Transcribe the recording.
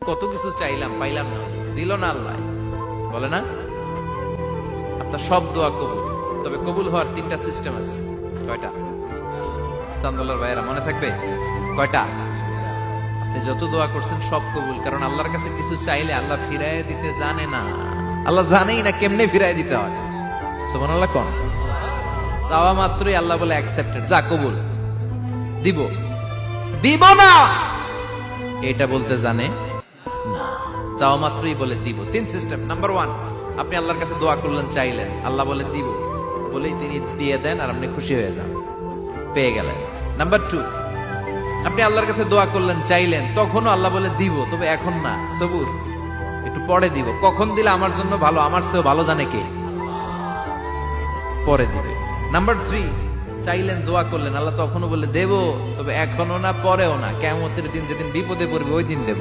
কত কিছু চাইলাম, পাইলাম না, দিল না আল্লাহ, বলে না? আপনার সব দোয়া কবুল, তবে কবুল হওয়ার 3টা সিস্টেম আছে। কয়টা? চান্দোলার ভাইয়েরা মনে থাকবে? কয়টা? আপনি যত দোয়া করছেন সব কবুল, কারণ আল্লাহর কাছে কিছু চাইলে আল্লাহ ফিরায় দিতে জানে না। আল্লাহ জানেই না কেমনে ফিরায় দিতে হয়। সুবহানাল্লাহ কোন? চাওয়া মাত্রই আল্লাহ বলে অ্যাকসেপ্টেড, যা কবুল, দিব দিব না এটা বলতে জানে না, চাওয়া মাত্রই বলে দিব। 3 সিস্টেম। নাম্বার 1, আপনি আল্লাহর কাছে দোয়া করলেন, চাইলেন, আল্লাহ বলে দিব, বলেই তিনি দিয়ে দেন আর আপনি খুশি হয়ে যান, পেয়ে গেলেন। নাম্বার 2, আপনি আল্লাহর কাছে দোয়া করলেন, চাইলেন, তখনও আল্লাহ বলে দিব, তবে এখন না, সবুর, একটু পরে দিব। কখন দিলে আমার জন্য ভালো, আমার চেয়েও ভালো জানে কে, পরে দিবে। নাম্বার 3, চাইলেন, দোয়া করলেন, আল্লাহ তখনও বলে দেব, তবে এখনো না, পরেও না, কিয়ামতের দিন যেদিন বিপদে পড়বে ওই দিন দেব।